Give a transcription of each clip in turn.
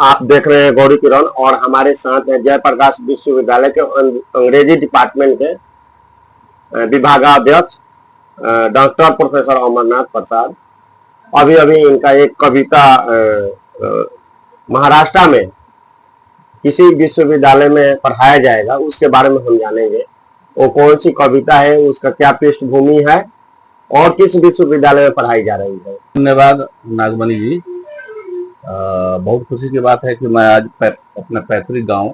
आप देख रहे हैं गौरी किरण और हमारे साथ हैं जयप्रकाश विश्वविद्यालय के अंग्रेजी डिपार्टमेंट के विभागाध्यक्ष डॉक्टर प्रोफेसर अमरनाथ प्रसाद। अभी अभी इनका एक कविता महाराष्ट्र में किसी विश्वविद्यालय में पढ़ाया जाएगा, उसके बारे में हम जानेंगे। वो कौन सी कविता है, उसका क्या पृष्ठभूमि है और किस विश्वविद्यालय में पढ़ाई जा रही है। धन्यवाद नागमणि जी। बहुत खुशी की बात है कि मैं आज अपने पैतृक गांव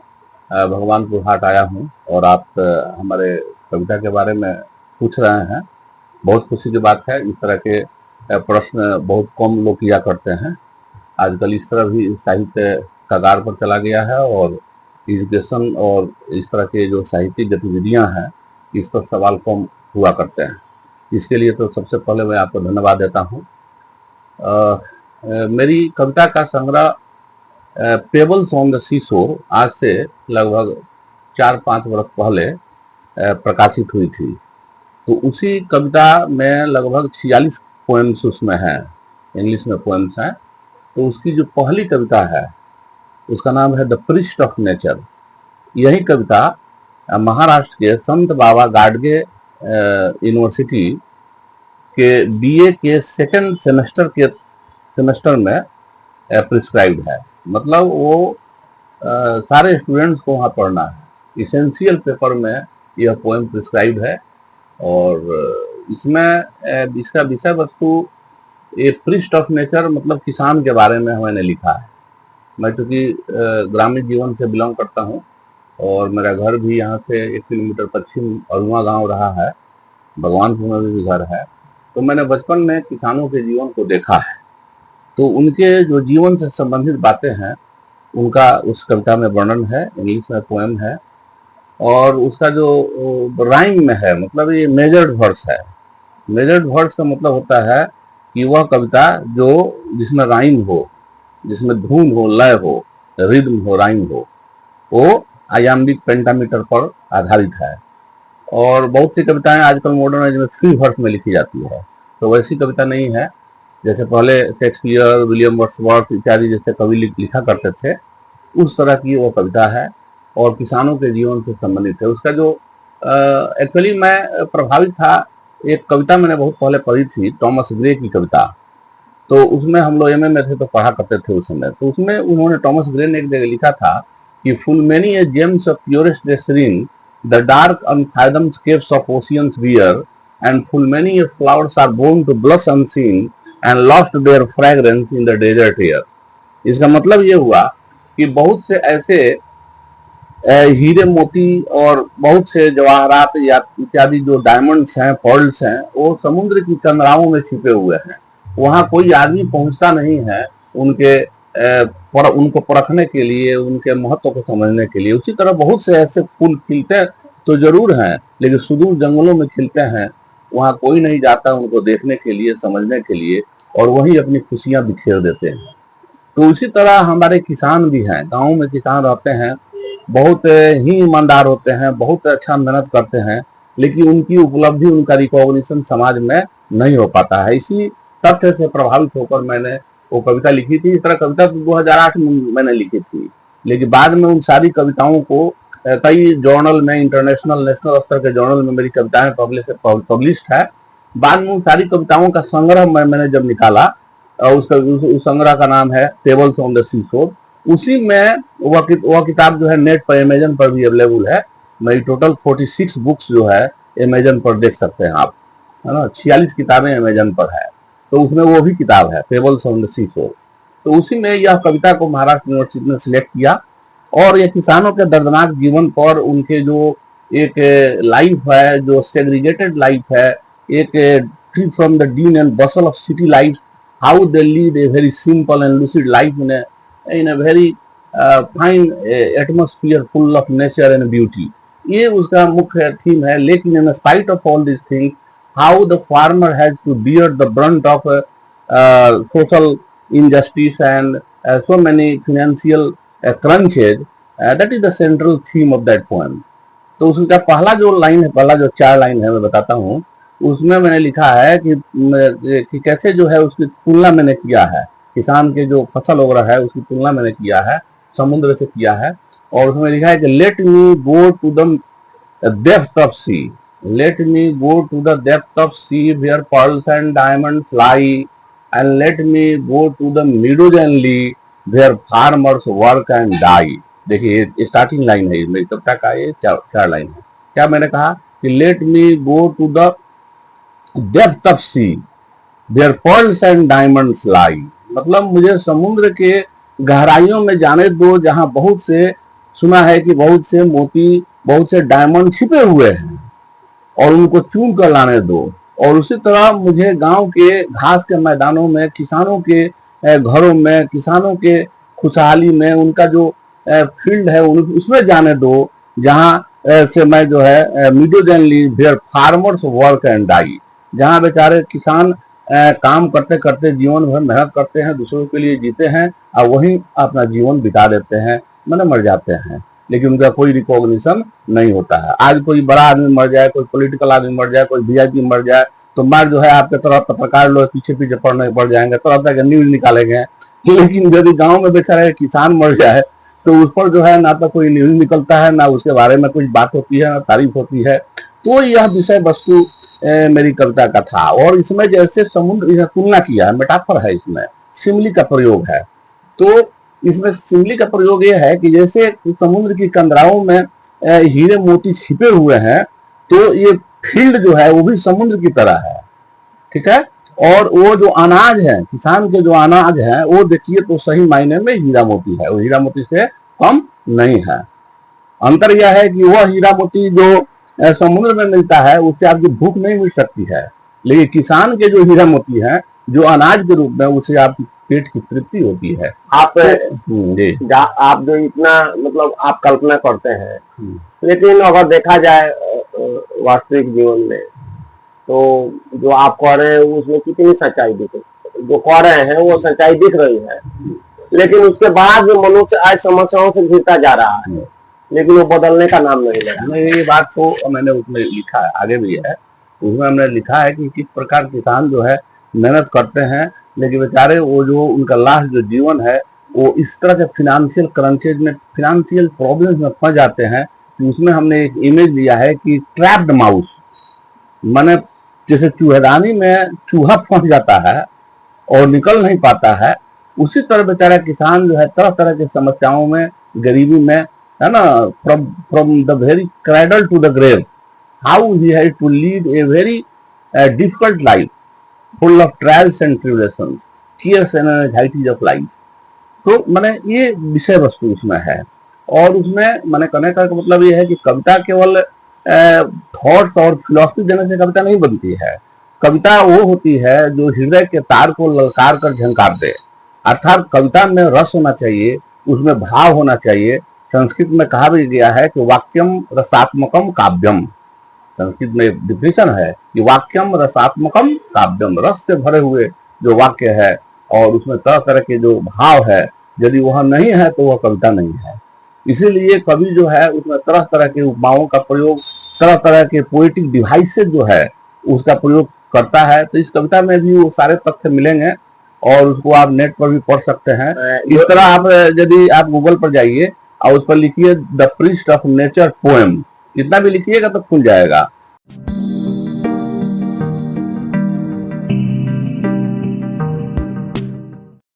भगवानपुर हाट आया हूं और आप हमारे कविता के बारे में पूछ रहे हैं। बहुत खुशी की बात है। इस तरह के प्रश्न बहुत कम लोग किया करते हैं। आजकल इस तरह भी साहित्य कगार पर चला गया है और एजुकेशन और इस तरह के जो साहित्यिक गतिविधियां हैं इस पर सवाल कम हुआ करते हैं। इसके लिए तो सबसे पहले मैं आपको धन्यवाद देता हूँ। मेरी कविता का संग्रह पेबल्स ऑन द सी शोर आज से लगभग 4-5 वर्ष पहले प्रकाशित हुई थी। तो उसी कविता में लगभग 46 पोएम्स उसमें हैं, इंग्लिश में पोएम्स हैं। तो उसकी जो पहली कविता है उसका नाम है द प्रिस्ट ऑफ नेचर। यही कविता महाराष्ट्र के संत बाबा गाडगे यूनिवर्सिटी के बीए के सेकंड सेमेस्टर में प्रिस्क्राइब्ड है। मतलब वो सारे स्टूडेंट्स को वहाँ पढ़ना है। इसेंशियल पेपर में यह पोएम प्रिस्क्राइब्ड है और इसमें इसका विषय वस्तु ए प्रिस्ट ऑफ नेचर मतलब किसान के बारे में मैंने लिखा है। मैं चूँकि ग्रामीण जीवन से बिलोंग करता हूँ और मेरा घर भी यहाँ से 1 किलोमीटर पश्चिम अरुआ गांव रहा है, भगवानपुर में भी घर है। तो मैंने बचपन में किसानों के जीवन को देखा है। तो उनके जो जीवन से संबंधित बातें हैं उनका उस कविता में वर्णन है, इंग्लिश में पोएम है। और उसका जो राइम में है, मतलब ये मेजर्ड वर्स है। मेजर्ड वर्स का मतलब होता है कि वह कविता जो जिसमें राइम हो, जिसमें धुन हो, लय हो, रिद्म हो, राइम हो, वो आयाम्बिक पेंटामीटर पर आधारित है। और बहुत सी कविताएं आजकल मॉडर्न एज में फ्री वर्स में लिखी जाती है। तो वैसी कविता नहीं है जैसे पहले शेक्सपियर, विलियम वर्ड्सवर्थ इत्यादि जैसे कवि लिखा करते थे, उस तरह की वो कविता है और किसानों के जीवन से संबंधित है। उसका जो एक्चुअली मैं प्रभावित था, एक कविता मैंने बहुत पहले पढ़ी थी, थॉमस ग्रे की कविता। तो उसमें हम लोग एमए में थे तो पढ़ा करते थे उस समय। तो उसमें उन्होंने थॉमस ग्रे ने एक जगह लिखा था कि full many a gems of purest glycerine the dark unfathomed caves of oceans wear and full many a flowers are born to blush unseen and lost their fragrance in the desert air. इसका मतलब ये हुआ कि बहुत से ऐसे हीरे मोती और बहुत से जवाहरात या इत्यादि जो डायमंड्स हैं, पर्ल्स हैं, वो समुद्र की कंदराओं में छिपे हुए हैं। वहां कोई आदमी पहुंचता नहीं है उनको परखने के लिए, उनके महत्व को समझने के लिए। उसी तरह बहुत से ऐसे फूल खिलते तो जरूर हैं, लेकिन सुदूर जंगलों में खिलते हैं, वहां कोई नहीं जाता उनको देखने के लिए, समझने के लिए, और वही अपनी खुशियां बिखेर देते हैं। तो उसी तरह हमारे किसान भी हैं, गाँव में किसान रहते हैं, बहुत ही ईमानदार होते हैं, बहुत अच्छा मेहनत करते हैं, लेकिन उनकी उपलब्धि, उनका रिकॉग्निशन समाज में नहीं हो पाता है। इसी तथ्य से प्रभावित होकर मैंने वो कविता लिखी थी। इस तरह कविता तो 2008 में मैंने लिखी थी, लेकिन बाद में उन सारी कविताओं को कई जर्नल में, इंटरनेशनल, नेशनल स्तर के जर्नल में मेरी कविताएं पब्लिश्ड है। बाद में उन सारी कविताओं का संग्रह मैंने जब निकाला, उस संग्रह का नाम है टेबल्स ऑन द सी शोर। उसी में वह किताब जो है नेट पर, अमेजन पर भी अवेलेबल है। मेरी टोटल 46 बुक्स जो है अमेजन पर देख सकते हैं आप, है ना। 46 किताबें अमेजन पर है। तो उसमें वो भी किताब है, टेबल्स ऑन द सी शोर। तो उसी में यह कविता को महाराष्ट्र यूनिवर्सिटी ने सिलेक्ट किया और ये किसानों के दर्दनाक जीवन पर, उनके जो एक लाइफ है, जो सेग्रीगेटेड लाइफ है, एक free from the dean and Bansal of city life, how they lead a very simple and lucid life in a very fine atmosphere full of nature and beauty. ये उसका मुख्य theme है। लेकिन in spite of all these things, how the farmer has to bear the brunt of social injustice and so many financial crunches, that is the central theme of that poem. तो उसका पहला जो line है, पहला जो 4 line है मैं बताता हूँ। उसमें मैंने लिखा है कि कैसे जो है उसकी तुलना मैंने किया है किसान के जो फसल वगैरह है उसकी तुलना मैंने किया है, समुद्र से किया है। और उसमें लिखा है कि let me go to the depth of sea, let me go to the depth of sea where pearls and diamonds lie, and let me go to the meadows and lee where farmers work and die। देखिए ये starting line है इसमें, कविता का ये चार line है। क्या मैंने कहा कि let me go to the depth of sea where pearls and diamonds lie, मतलब मुझे समुद्र के गहराइयों में जाने दो जहां बहुत से, सुना है कि बहुत से मोती, बहुत से डायमंड छिपे हुए हैं, और उनको चुन कर लाने दो। और उसी तरह मुझे गांव के घास के मैदानों में, किसानों के घरों में, किसानों के खुशहाली में, उनका जो फील्ड है उसमें जाने दो जहां से मैं जो है meadows and leave where farmers work and die, जहां बेचारे किसान काम करते करते जीवन भर मेहनत करते हैं, दूसरों के लिए जीते हैं और वहीं अपना जीवन बिता देते हैं, मैंने मर जाते हैं, लेकिन उनका कोई रिकॉग्निशन नहीं होता है। आज कोई बड़ा आदमी मर जाए, कोई पॉलिटिकल आदमी मर जाए, कोई वीआईपी मर जाए, तो मार जो है आपके तरह पत्रकार लोग पीछे पीछे पड़ जाएंगे, तरह तरह के न्यूज निकालेंगे। लेकिन यदि गांव में बेचारा किसान मर जाए तो उस पर जो है ना तो कोई न्यूज निकलता है, ना उसके बारे में कुछ बात होती है, ना तारीफ होती है। तो यह विषय वस्तु मेरी कविता का था। और इसमें जैसे समुद्र तुलना किया है, मेटाफर है, इसमें सिमली का प्रयोग है। तो इसमें सिमली का प्रयोग यह है कि जैसे समुद्र की कंदराओं में हीरे मोती छिपे हुए हैं, तो ये फील्ड जो है वो भी समुद्र की तरह है, ठीक है। और वो जो अनाज है, किसान के जो अनाज है, वो देखिए तो सही मायने में हीरा मोती है, वो हीरा मोती से कम नहीं है। अंतर यह है कि वह हीरा मोती जो समुद्र में मिलता है उससे आपकी भूख नहीं मिट सकती है, लेकिन किसान के जो हीरा मोती है जो अनाज के रूप में, उससे आपकी पेट की तृप्ति होती है। आप आप जो इतना मतलब आप कल्पना करते हैं, लेकिन अगर देखा जाए वास्तविक जीवन में, तो जो आप कह रहे हैं उसमें कितनी सच्चाई दिख रही, जो कह रहे हैं वो सच्चाई दिख रही है, लेकिन उसके बाद जो मनुष्य आज समस्याओं से घिरता जा रहा है, लेकिन वो बदलने का नाम नहीं ले रहा। ये बात तो मैंने उसमें लिखा है, आगे भी है, उसमें हमने लिखा है कि किस प्रकार किसान जो है मेहनत करते हैं, लेकिन बेचारे वो जो उनका लास्ट जो जीवन है वो इस तरह के फिनेंशियल क्रंचेज में, फिनेंशियल प्रॉब्लम्स में फंस जाते हैं कि उसमें हमने एक इमेज लिया है कि ट्रैप्ड माउस, माने जैसे चूहेदानी में चूहा फंस जाता है और निकल नहीं पाता है, उसी तरह बेचारा किसान जो है तरह तरह की समस्याओं में, गरीबी में, है ना, from the very cradle to the grave, how he had to lead a very difficult life full of trials and tribulations, cares and anxieties of life. तो मैंने ये विषय वस्तु उसमें है। और उसमें मैंने कहने का मतलब ये है कि कविता केवल थॉट्स और फिलॉसफी देने से कविता नहीं बनती है। कविता वो होती है जो हृदय के तार को ललकार कर झंकार दे, अर्थात कविता में रस होना चाहिए, उसमें भाव होना चाहिए। संस्कृत में कहा भी गया है कि वाक्यम रसात्मकम काव्यम, संस्कृत में डिफिनेशन है कि वाक्यम रसात्मकम काव्यम, रस से भरे हुए जो वाक्य है और उसमें तरह तरह के जो भाव है, यदि वह नहीं है तो वह कविता नहीं है। इसीलिए कवि जो है उसमें तरह तरह के उपमाओं का प्रयोग, तरह तरह के पोएटिक डिवाइसेस जो है उसका प्रयोग करता है। तो इस कविता में भी वो सारे तथ्य मिलेंगे और उसको आप नेट पर भी पढ़ सकते हैं। इस तरह आप यदि आप गूगल पर जाइए और उस पर लिखिए the priest of nature poem, इतना भी लिखिएगा तो खुल जाएगा।